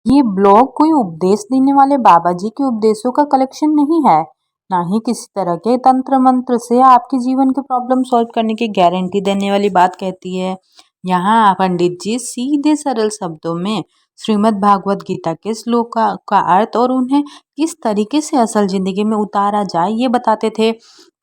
ये ब्लॉग कोई उपदेश देने वाले बाबा जी के उपदेशों का कलेक्शन नहीं है, ना ही किसी तरह के तंत्र मंत्र से आपके जीवन के प्रॉब्लम सॉल्व करने की गारंटी देने वाली बात कहती है। यहाँ पंडित जी सीधे सरल शब्दों में श्रीमद् भागवत गीता के श्लोक का अर्थ और उन्हें किस तरीके से असल जिंदगी में उतारा जाए ये बताते थे।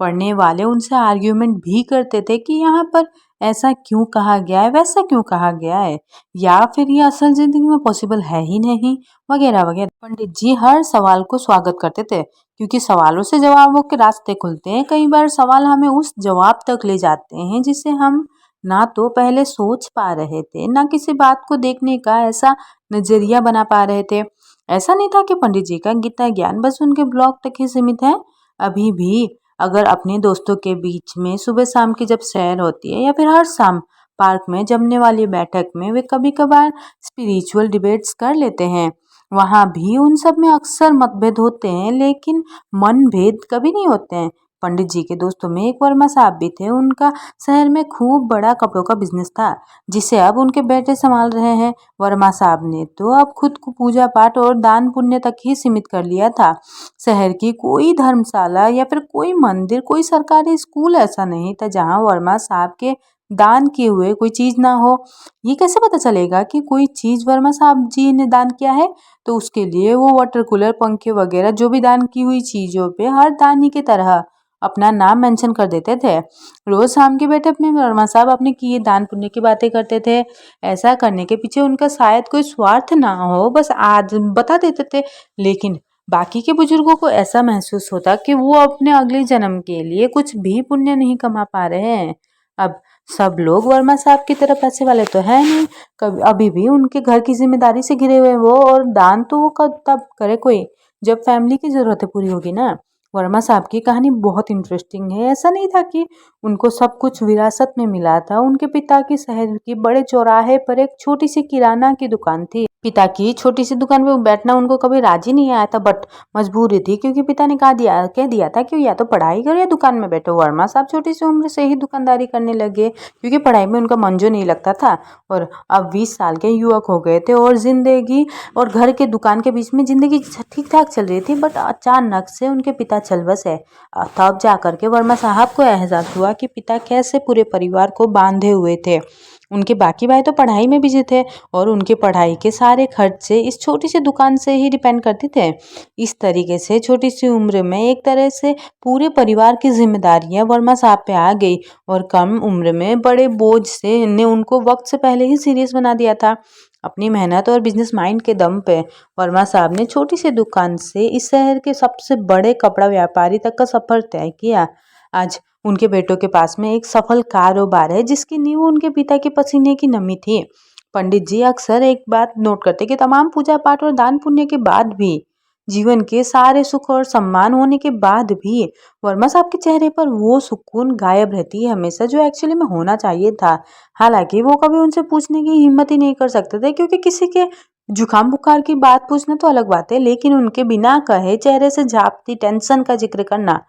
पढ़ने वाले उनसे आर्ग्यूमेंट भी करते थे कि यहाँ पर ऐसा क्यों कहा गया है, वैसा क्यों कहा गया है, या फिर ये असल जिंदगी में पॉसिबल है ही नहीं, वगैरह वगैरह। पंडित जी हर सवाल को स्वागत करते थे क्योंकि सवालों से जवाबों के रास्ते खुलते हैं। कई बार सवाल हमें उस जवाब तक ले जाते हैं जिसे हम ना तो पहले सोच पा रहे थे, ना किसी बात को देखने का ऐसा नजरिया बना पा रहे थे। ऐसा नहीं था कि पंडित जी का गीता ज्ञान बस उनके ब्लॉग तक ही सीमित है। अभी भी अगर अपने दोस्तों के बीच में सुबह शाम की जब सैर होती है या फिर हर शाम पार्क में जमने वाली बैठक में वे कभी कभार स्पिरिचुअल डिबेट्स कर लेते हैं, वहां भी उन सब में अक्सर मतभेद होते हैं लेकिन मनभेद कभी नहीं होते हैं। पंडित जी के दोस्तों में एक वर्मा साहब भी थे। उनका शहर में खूब बड़ा कपड़ों का बिजनेस था जिसे अब उनके बेटे संभाल रहे हैं। वर्मा साहब ने तो अब खुद को पूजा पाठ और दान पुण्य तक ही सीमित कर लिया था। शहर की कोई धर्मशाला या फिर कोई मंदिर, कोई सरकारी स्कूल ऐसा नहीं था जहां वर्मा साहब के दान किए हुए कोई चीज ना हो। ये कैसे पता चलेगा कि कोई चीज वर्मा साहब जी ने दान किया है? तो उसके लिए वो वाटर कूलर, पंखे वगैरह जो भी दान की हुई चीजों पे हर दानी की तरह अपना नाम मेंशन कर देते थे। रोज शाम की बैठक में वर्मा साहब अपने किए दान पुण्य की बातें करते थे। ऐसा करने के पीछे उनका शायद कोई स्वार्थ ना हो, बस आज बता देते थे। लेकिन बाकी के बुजुर्गों को ऐसा महसूस होता कि वो अपने अगले जन्म के लिए कुछ भी पुण्य नहीं कमा पा रहे हैं। अब सब लोग वर्मा साहब की तरह पैसे वाले तो है नहीं। कभी अभी भी उनके घर की जिम्मेदारी से घिरे हुए वो, और दान तो वो कब तब करे कोई जब फैमिली की जरूरतें पूरी होगी ना। वर्मा साहब की कहानी बहुत इंटरेस्टिंग है। ऐसा नहीं था कि उनको सब कुछ विरासत में मिला था। उनके पिता की शहर की बड़े चौराहे पर एक छोटी सी किराना की दुकान थी। पिता की छोटी सी दुकान पे बैठना उनको कभी राजी नहीं आया था, बट मजबूरी थी क्योंकि पिता ने कह दिया था कि या तो पढ़ाई करो या दुकान में बैठो। वर्मा साहब छोटी सी उम्र से ही दुकानदारी करने लगे क्योंकि पढ़ाई में उनका मन जो नहीं लगता था, और अब 20 साल के युवक हो गए थे और जिंदगी और घर के दुकान के बीच में जिंदगी ठीक ठाक चल रही थी। बट अचानक से उनके पिता चल बसे। तब जाकर के वर्मा साहब को एहसास हुआ कि पिता कैसे पूरे परिवार को बांधे हुए थे। उनके बाकी भाई तो पढ़ाई में बिजी थे और उनके पढ़ाई के सारे खर्चे इस छोटी सी दुकान से ही डिपेंड करते थे। इस तरीके से छोटी सी उम्र में एक तरह से पूरे परिवार की जिम्मेदारियां वर्मा साहब पे आ गई, और कम उम्र में बड़े बोझ से ने उनको वक्त से पहले ही सीरियस बना दिया था। अपनी मेहनत और बिजनेस माइंड के दम पे वर्मा साहब ने छोटी सी दुकान से इस शहर के सबसे बड़े कपड़ा व्यापारी तक का सफर तय किया। आज उनके बेटों के पास में एक सफल कारोबार है जिसकी नींव उनके पिता के पसीने की नमी थी। पंडित जी अक्सर एक बात नोट करते कि तमाम पूजा पाठ और दान पुण्य के बाद भी, जीवन के सारे सुख और सम्मान होने के बाद भी, वर्मा साहब के चेहरे पर वो सुकून गायब रहती है हमेशा, जो एक्चुअली में होना चाहिए था। हालांकि वो कभी उनसे पूछने की हिम्मत ही नहीं कर सकते थे क्योंकि किसी के जुकाम बुखार की बात पूछना तो अलग बात है, लेकिन उनके बिना कहे चेहरे से झांकती टेंशन का जिक्र करना,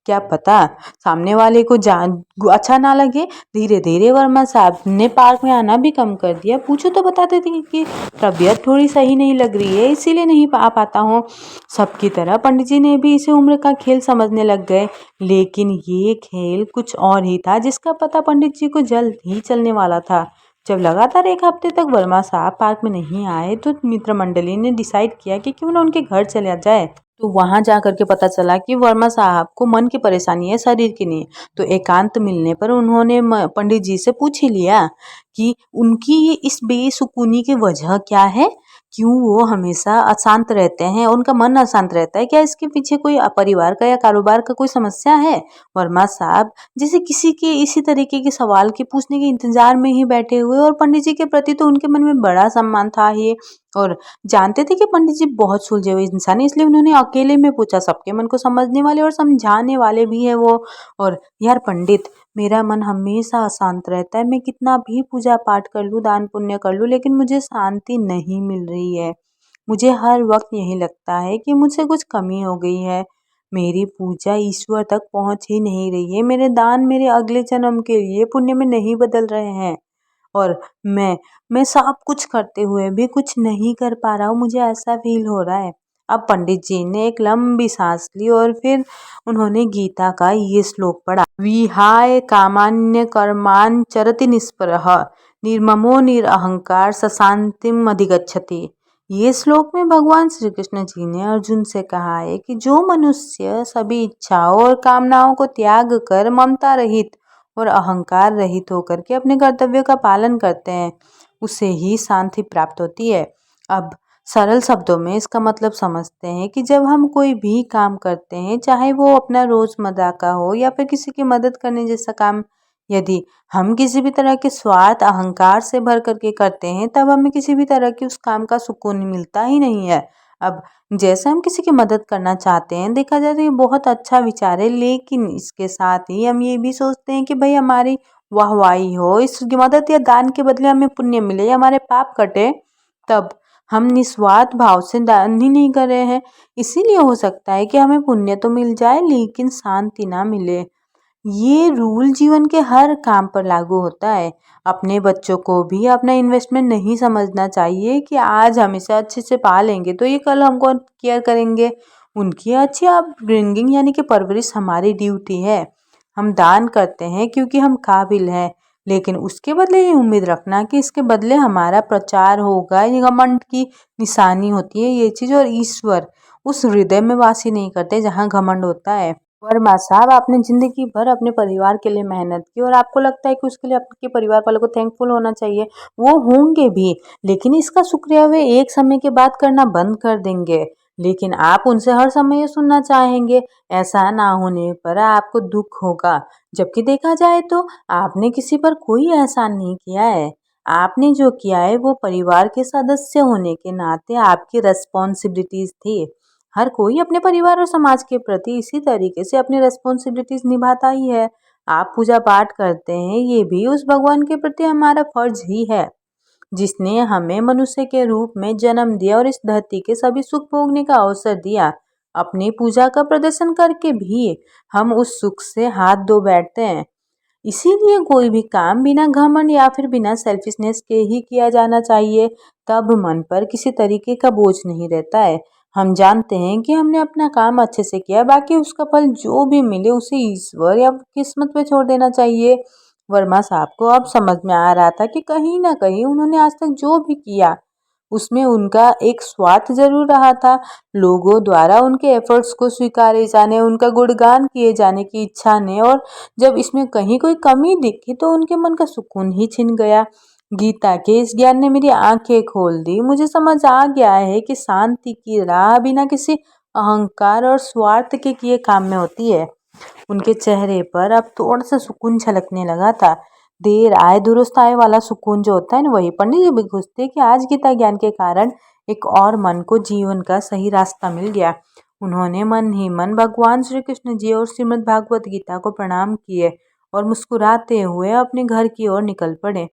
क्या पता सामने वाले को जान अच्छा ना लगे। धीरे धीरे वर्मा साहब ने पार्क में आना भी कम कर दिया। पूछो तो बताते थे कि तबीयत थोड़ी सही नहीं लग रही है, इसीलिए नहीं आ पाता हूँ। सबकी तरह पंडित जी ने भी इसे उम्र का खेल समझने लग गए, लेकिन ये खेल कुछ और ही था जिसका पता पंडित जी को जल्द ही चलने वाला था। जब लगातार एक हफ्ते तक वर्मा साहब पार्क में नहीं आए तो मित्र मंडली ने डिसाइड किया कि क्यों ना उनके घर चला जाए। तो वहां जा करके पता चला कि वर्मा साहब को मन की परेशानी है, शरीर की नहीं। तो एकांत मिलने पर उन्होंने पंडित जी से पूछ ही लिया कि उनकी ये इस बेसुकूनी की वजह क्या है, क्यों वो हमेशा अशांत रहते हैं, उनका मन अशांत रहता है, क्या इसके पीछे कोई परिवार का या कारोबार का कोई समस्या है। वर्मा साहब जैसे किसी के इसी तरीके के सवाल के पूछने के इंतजार में ही बैठे हुए, और पंडित जी के प्रति तो उनके मन में बड़ा सम्मान था ही, और जानते थे कि पंडित जी बहुत सुलझे हुए इंसान है, इसलिए उन्होंने अकेले में पूछा। सबके मन को समझने वाले और समझाने वाले भी है वो। और यार पंडित, मेरा मन हमेशा अशांत रहता है, मैं कितना भी पूजा पाठ कर लूँ, दान पुण्य कर लूँ, लेकिन मुझे शांति नहीं मिल रही है। मुझे हर वक्त यही लगता है कि मुझसे कुछ कमी हो गई है। मेरी पूजा ईश्वर तक पहुंच ही नहीं रही है, मेरे दान मेरे अगले जन्म के लिए पुण्य में नहीं बदल रहे हैं। और मैं सब कुछ करते हुए भी कुछ नहीं कर पा रहा हूँ, मुझे ऐसा फील हो रहा है। अब पंडित जी ने एक लंबी सांस ली और फिर उन्होंने गीता का ये श्लोक पढ़ा। विहाय कामान्य कर्मान् चरति निस्पृहः निर्ममो निरहंकार सशांतिम अधिगच्छति। ये श्लोक में भगवान श्री कृष्ण जी ने अर्जुन से कहा है कि जो मनुष्य सभी इच्छाओं और कामनाओं को त्याग कर ममता रहित और अहंकार रहित होकर के अपने कर्तव्य का पालन करते हैं, उसे ही शांति प्राप्त होती है। अब सरल शब्दों में इसका मतलब समझते हैं कि जब हम कोई भी काम करते हैं, चाहे वो अपना रोजमर्रा का हो या फिर किसी की मदद करने जैसा काम, यदि हम किसी भी तरह के स्वार्थ अहंकार से भर करके करते हैं, तब हमें किसी भी तरह के उस काम का सुकून मिलता ही नहीं है। अब जैसे हम किसी की मदद करना चाहते हैं, देखा जाए तो ये बहुत अच्छा विचार है, लेकिन इसके साथ ही हम ये भी सोचते हैं कि भाई हमारी वाहवाही हो, इस मदद या दान के बदले हमें पुण्य मिले या हमारे पाप कटे, तब हम निस्वार्थ भाव से दान ही नहीं कर रहे हैं। इसीलिए हो सकता है कि हमें पुण्य तो मिल जाए लेकिन शांति ना मिले। ये रूल जीवन के हर काम पर लागू होता है। अपने बच्चों को भी अपना इन्वेस्टमेंट नहीं समझना चाहिए कि आज हम इसे अच्छे से पालेंगे तो ये कल हमको केयर करेंगे। उनकी अच्छी अपब्रिंगिंग यानी कि परवरिश हमारी ड्यूटी है। हम दान करते हैं क्योंकि हम काबिल हैं, लेकिन उसके बदले ये उम्मीद रखना कि इसके बदले हमारा प्रचार होगा, ये घमंड की निशानी होती है ये चीज़। और ईश्वर उस हृदय में वासी नहीं करते जहाँ घमंड होता है। वर्मा साहब, आपने जिंदगी भर अपने परिवार के लिए मेहनत की और आपको लगता है कि उसके लिए आपके परिवार वालों को थैंकफुल होना चाहिए। वो होंगे भी, लेकिन इसका शुक्रिया वे एक समय के बाद करना बंद कर देंगे। लेकिन आप उनसे हर समय ये सुनना चाहेंगे। ऐसा ना होने पर आपको दुख होगा। जबकि देखा जाए तो आपने किसी पर कोई एहसान नहीं किया है। आपने जो किया है वो परिवार के सदस्य होने के नाते आपकी रेस्पॉन्सिबिलिटीज थी। हर कोई अपने परिवार और समाज के प्रति इसी तरीके से अपनी रेस्पॉन्सिबिलिटीज निभाता ही है। आप पूजा पाठ करते हैं, ये भी उस भगवान के प्रति हमारा फर्ज ही है जिसने हमें मनुष्य के रूप में जन्म दिया और इस धरती के सभी सुख भोगने का अवसर दिया। अपनी पूजा का प्रदर्शन करके भी हम उस सुख से हाथ धो बैठते हैं। इसीलिए कोई भी काम बिना घमंड या फिर बिना सेल्फिशनेस के ही किया जाना चाहिए। तब मन पर किसी तरीके का बोझ नहीं रहता है। हम जानते हैं कि हमने अपना काम अच्छे से किया, बाकी उसका फल जो भी मिले उसे ईश्वर या किस्मत पे छोड़ देना चाहिए। वर्मा साहब को अब समझ में आ रहा था कि कहीं ना कहीं उन्होंने आज तक जो भी किया उसमें उनका एक स्वार्थ जरूर रहा था। लोगों द्वारा उनके एफर्ट्स को स्वीकारे जाने, उनका गुणगान किए जाने की इच्छा ने, और जब इसमें कहीं कोई कमी दिखी तो उनके मन का सुकून ही छिन गया। गीता के इस ज्ञान ने मेरी आंखें खोल दी। मुझे समझ आ गया है कि शांति की राह बिना किसी अहंकार और स्वार्थ के किए काम में होती है। उनके चेहरे पर अब थोड़ा सा सुकून झलकने लगा था। देर आए दुरुस्त आए वाला सुकून जो होता है ना, वही पंडित जी भी खुश थे कि आज गीता ज्ञान के कारण एक और मन को जीवन का सही रास्ता मिल गया। उन्होंने मन ही मन भगवान श्री कृष्ण जी और श्रीमद् भागवत गीता को प्रणाम किए और मुस्कुराते हुए अपने घर की ओर निकल पड़े।